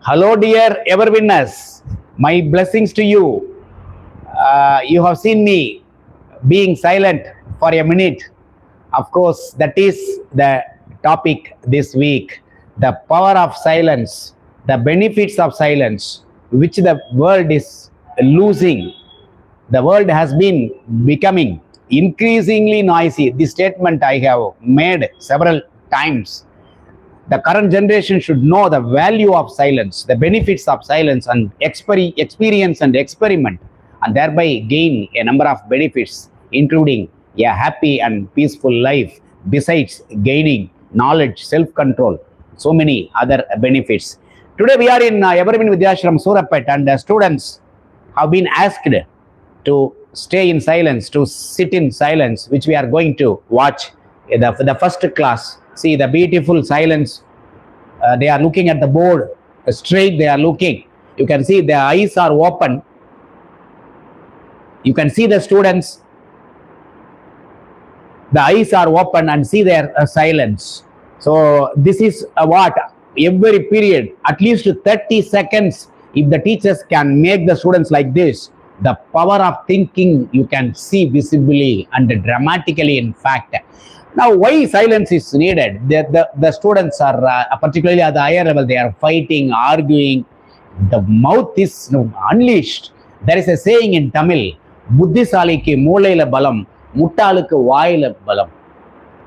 Hello, dear Everwinners. My blessings to you. You have seen me being silent for a minute. Of course, that is the topic this week. The power of silence, the benefits of silence, which the world is losing. The world has been becoming increasingly noisy. This statement I have made several times. The current generation should know the value of silence, the benefits of silence, and experience and experiment, and thereby gain a number of benefits, including a happy and peaceful life, besides gaining knowledge, self-control, so many other benefits. Today we are in Everwin Vidyashram Surapet, and the students have been asked to stay in silence, to sit in silence, which we are going to watch the first class. See the beautiful silence. They are looking at the board straight. They are looking. You can see their eyes are open. You can see the students. The eyes are open and see their silence. So this is what every period, at least 30 seconds, if the teachers can make the students like this, the power of thinking you can see visibly and dramatically, in fact. Now, why silence is needed? The students are, particularly at the higher level, they are fighting, arguing. The mouth is unleashed. There is a saying in Tamil, Buddhisaliki moolayila balam, muttalukku vaayila balam.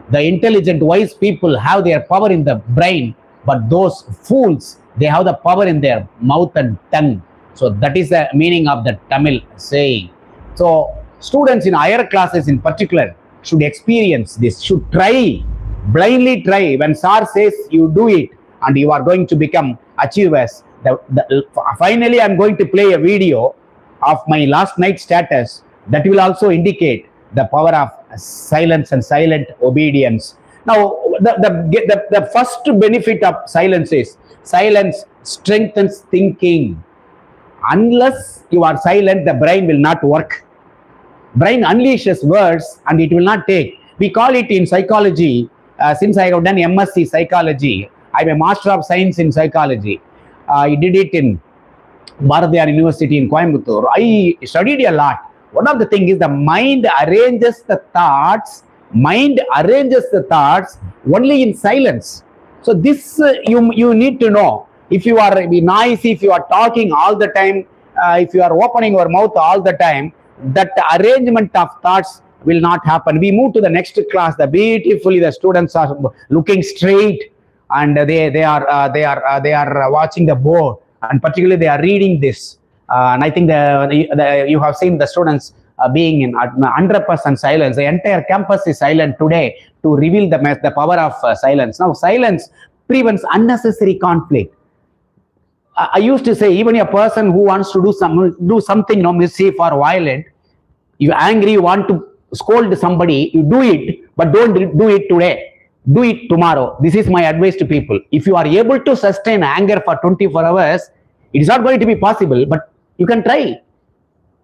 The intelligent, wise people have their power in the brain, but those fools, they have the power in their mouth and tongue. So that is the meaning of the Tamil saying. So students in higher classes in particular should experience this, should try, blindly try. When sir says you do it and you are going to become achievers. Finally, I'm going to play a video of my last night status that will also indicate the power of silence and silent obedience. Now, the first benefit of silence is silence strengthens thinking. Unless you are silent, the brain will not work. Brain unleashes words and it will not take. We call it in psychology, since I have done MSc psychology, I'm a master of science in psychology. I did it in Bharatiyar University in Coimbatore. I studied a lot. One of the things is the mind arranges the thoughts only in silence. So this you need to know. If you are noisy, if you are talking all the time, if you are opening your mouth all the time, that arrangement of thoughts will not happen. We move to the next class. The students are looking straight and they are watching the board, and particularly they are reading this. And I think you have seen the students being in 100% silence. The entire campus is silent today to reveal the power of silence. Now, silence prevents unnecessary conflict. I used to say, even a person who wants to do something mischief or violent, you're angry, you want to scold somebody, you do it, but don't do it today. Do it tomorrow. This is my advice to people. If you are able to sustain anger for 24 hours, it is not going to be possible, but you can try.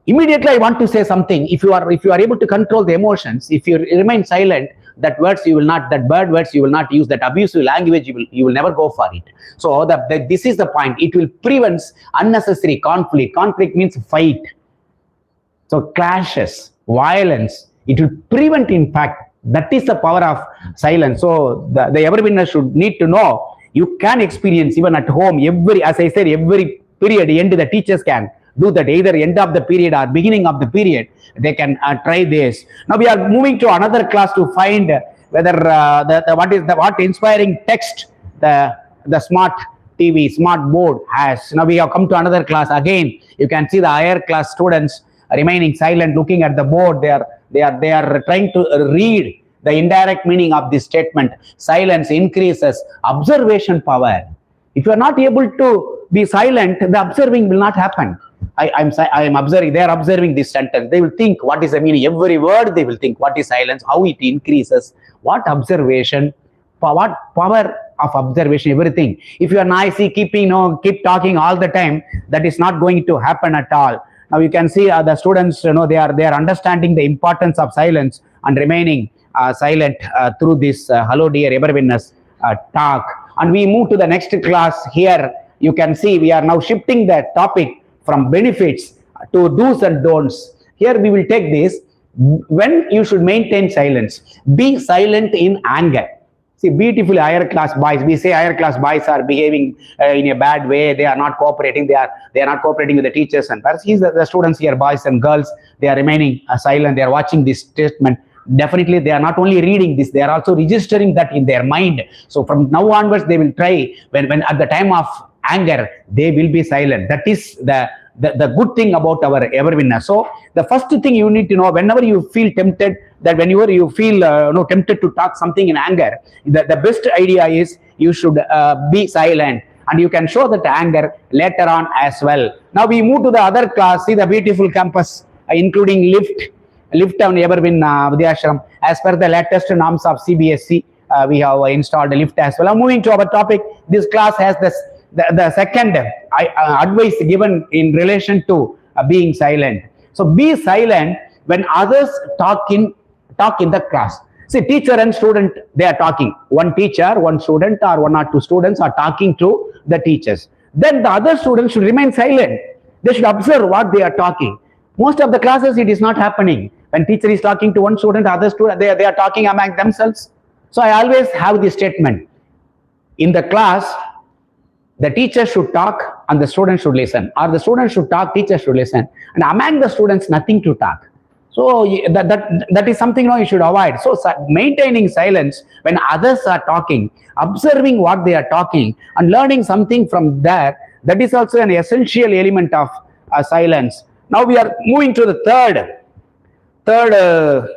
Immediately, I want to say something. If you are able to control the emotions, if you remain silent, that bad words you will not use, that abusive language you will never go for it. So this is the point. It will prevent unnecessary conflict. Conflict means fight. So clashes, violence, it will prevent. In fact, that is the power of silence. So the Everwinners should need to know. You can experience even at home. As I said, every period end the teachers can do that, either end of the period or beginning of the period. They can try this. Now we are moving to another class to find whether what inspiring text the smart TV, smart board has. Now we have come to another class. Again, you can see the higher class students remaining silent, looking at the board. They are trying to read the indirect meaning of this statement. Silence increases observation power. If you are not able to be silent, the observing will not happen. I am observing. They are observing this sentence. They will think what is the meaning. Every word they will think what is silence, how it increases, what observation, what power of observation, everything. If you are noisy, keep talking all the time, that is not going to happen at all. Now you can see the students, they are understanding the importance of silence and remaining silent through this Hello Dear Everwinners talk. And we move to the next class here. you can see we are now shifting the topic from benefits to do's and don'ts. Here we will take this. When you should maintain silence, be silent in anger. See, beautifully higher class boys, we say higher class boys are behaving in a bad way, they are not cooperating, they are not cooperating with the teachers and parents. The students here, boys and girls, they are remaining silent, they are watching this statement. Definitely they are not only reading this, they are also registering that in their mind. So from now onwards they will try, when at the time of anger, they will be silent. That is the good thing about our Everwinner. So the first thing you need to know, whenever you feel tempted, that whenever you feel tempted to talk something in anger, the best idea is you should be silent, and you can show that anger later on as well. Now we move to the other class. See the beautiful campus, including lift on Everwin Vidyashram. As per the latest norms of CBSE, we have installed a lift as well. Now moving to our topic, this class has the second advice given in relation to being silent. So be silent when others talk in the class. See, teacher and student, they are talking. One teacher, one student, or one or two students are talking to the teachers. Then the other students should remain silent. They should observe what they are talking. Most of the classes, it is not happening. When teacher is talking to one student, other student, they are talking among themselves. So I always have this statement. In the class, the teacher should talk and the student should listen, or the student should talk, teacher should listen, and among the students nothing to talk. So that is something you should avoid. So maintaining silence when others are talking, observing what they are talking and learning something from there, that is also an essential element of silence. Now we are moving to the third the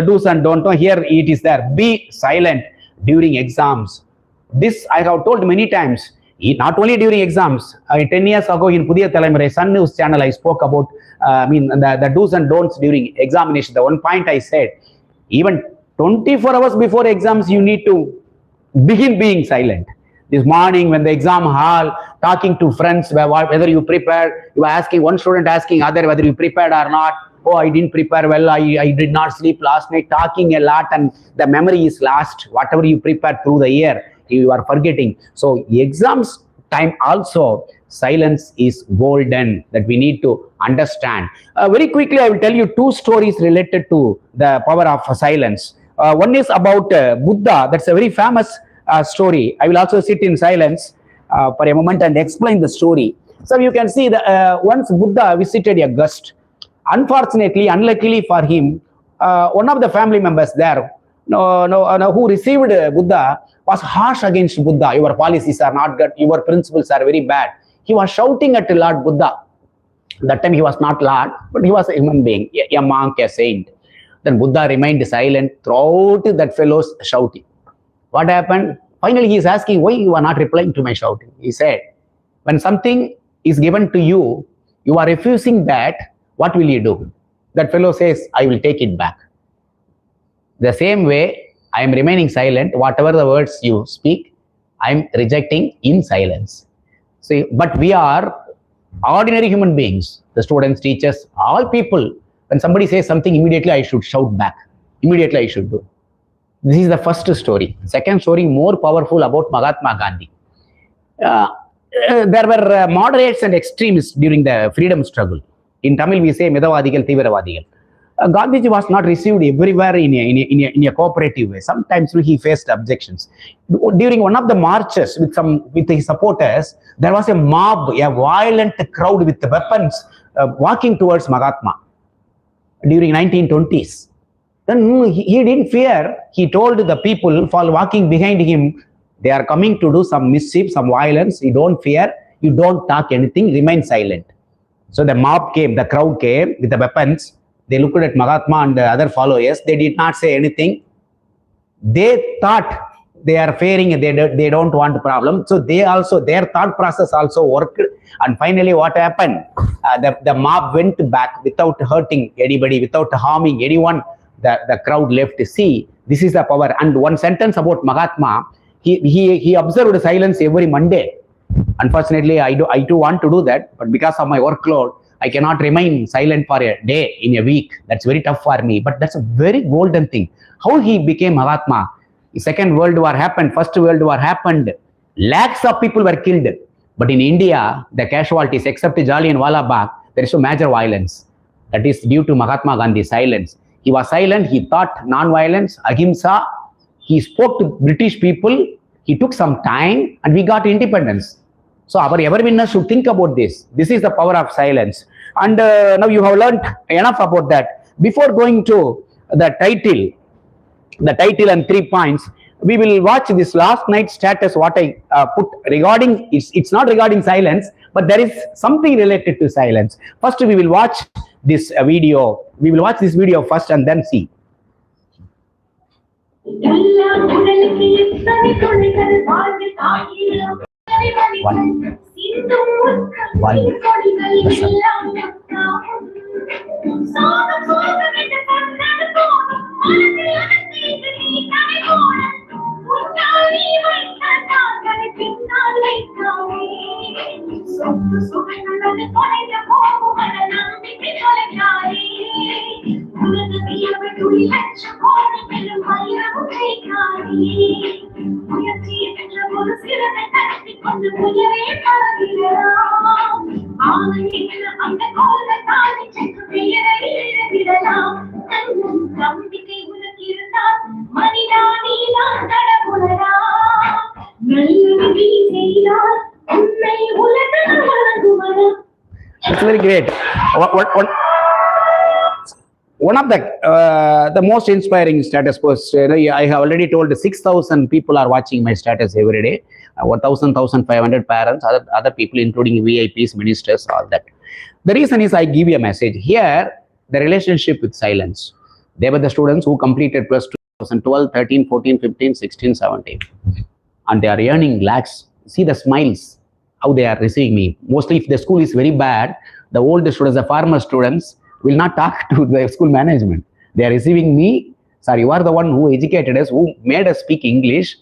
do's and don'ts. Here it is there. Be silent during exams. This I have told many times, not only during exams. 10 years ago in Pudiya Thalaimurai Sun News channel, I spoke about the do's and don'ts during examination. The one point I said, even 24 hours before exams, you need to begin being silent. This morning when the exam hall, talking to friends, whether you prepared, you are asking one student, asking other whether you prepared or not. Oh, I didn't prepare well, I did not sleep last night, talking a lot, and the memory is lost. Whatever you prepared through the year, you are forgetting. So exams time also, silence is golden, that we need to understand. Very quickly, I will tell you two stories related to the power of silence. One is about Buddha. That's a very famous story. I will also sit in silence for a moment and explain the story. So you can see that once Buddha visited a guest. Unfortunately, unluckily for him, one of the family members there who received Buddha was harsh against Buddha. Your policies are not good, your principles are very bad. He was shouting at Lord Buddha. That time he was not Lord, but he was a human being, a monk, a saint. Then Buddha remained silent throughout that fellow's shouting. What happened? Finally, he is asking, why you are not replying to my shouting? He said, when something is given to you, you are refusing that, what will you do? That fellow says, I will take it back. The same way, I am remaining silent. Whatever the words you speak, I am rejecting in silence. See, but we are ordinary human beings, the students, teachers, all people. When somebody says something, immediately I should shout back. Immediately I should do. This is the first story. Second story, more powerful, about Mahatma Gandhi. There were moderates and extremists during the freedom struggle. In Tamil, we say Medavadigal, Tiviravadigal. Gandhiji was not received everywhere in a cooperative way. Sometimes he faced objections. During one of the marches with his supporters, there was a mob, a violent crowd with weapons walking towards Mahatma during 1920s. Then he didn't fear. He told the people walking behind him, they are coming to do some mischief, some violence. You don't fear. You don't talk anything. Remain silent. So the mob came, the crowd came with the weapons. They looked at Mahatma and the other followers. They did not say anything. They thought they are fearing, they don't want a problem. So their thought process also worked. And finally, what happened? The mob went back without hurting anybody, without harming anyone. The crowd left. See, this is the power. And one sentence about Mahatma, he observed silence every Monday. Unfortunately, I too want to do that, but because of my workload, I cannot remain silent for a day in a week. That's very tough for me, but that's a very golden thing. How he became Mahatma. The Second World War happened, First World War happened. Lakhs of people were killed. But in India, the casualties, except Jallianwala Bagh, there is no major violence. That is due to Mahatma Gandhi's silence. He was silent. He taught non-violence, ahimsa. He spoke to British people. He took some time, and we got independence. So our Everwinners should think about this. This is the power of silence. And now you have learned enough about that. Before going to the title and 3 points, we will watch this last night's status, what I put regarding, it's not regarding silence, but there is something related to silence. First, we will watch this video. We will watch this video first and then see. It's very great. One of the most inspiring status posts, I have already told 6,000 people are watching my status every day. 1,500 parents, other people, including VIPs, ministers, all that. The reason is I give you a message. Here, the relationship with silence. They were the students who completed plus 2012, 13, 14, 15, 16, 17. And they are earning lakhs. See the smiles, how they are receiving me. Mostly if the school is very bad, the old students, the farmer students, will not talk to the school management. They are receiving me. Sir, you are the one who educated us, who made us speak English,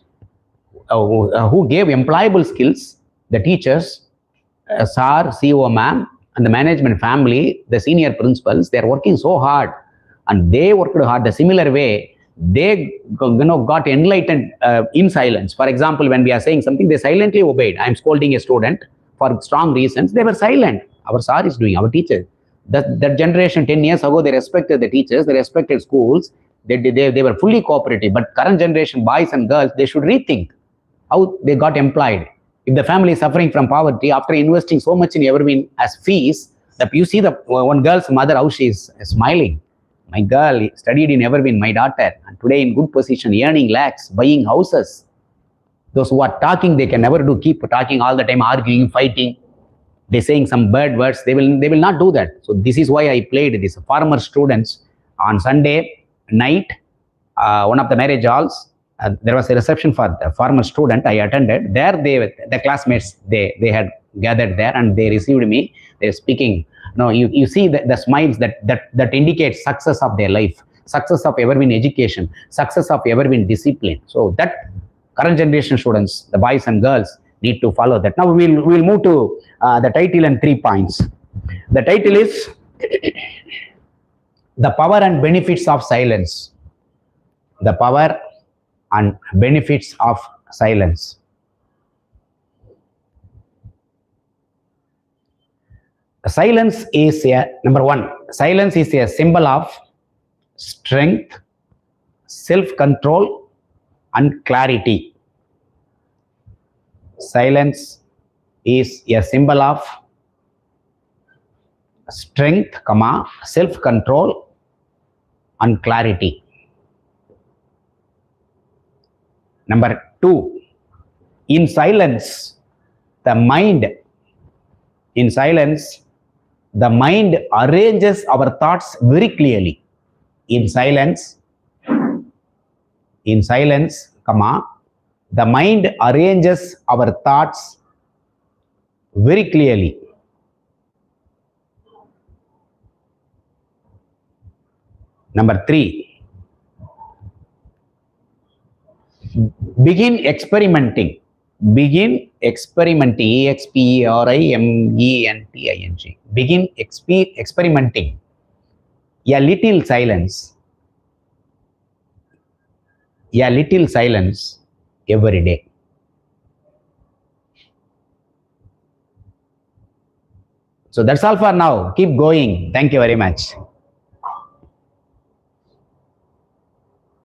who gave employable skills, the teachers, sir, CEO ma'am, and the management family, the senior principals. They are working so hard, and they worked hard. The similar way, they got enlightened in silence. For example, when we are saying something, they silently obeyed. I am scolding a student for strong reasons. They were silent. Our sir is doing, our teacher. That generation 10 years ago, they respected the teachers, they respected schools, they were fully cooperative. But current generation, boys and girls, they should rethink how they got employed. If the family is suffering from poverty, after investing so much in Everwin as fees, you see the one girl's mother, how she is smiling. My girl studied in Everwin, my daughter, and today in good position, earning lakhs, buying houses. Those who are talking, they can never do, keep talking all the time, arguing, fighting. They're saying some bad words. They will not do that. So this is why I played this farmer students on Sunday night, one of the marriage halls. There was a reception for the farmer student. I attended. There, the classmates, they had gathered there and they received me. They're speaking. No, you see the smiles that indicate success of their life, success of Everwin education, success of Everwin discipline. So that current generation students, the boys and girls, need to follow that. Now we'll move to the title and 3 points. The title is The Power and Benefits of Silence. The power and benefits of silence. Silence is number one, silence is a symbol of strength, self-control, and clarity. Silence is a symbol of strength, self-control, and clarity. Number 2, in silence, the mind arranges our thoughts very clearly. In silence, the mind arranges our thoughts very clearly. Number 3, begin experimenting. EXPERIMENTING. Begin experimenting. A little silence every day. So that's all for now. Keep going. Thank you very much.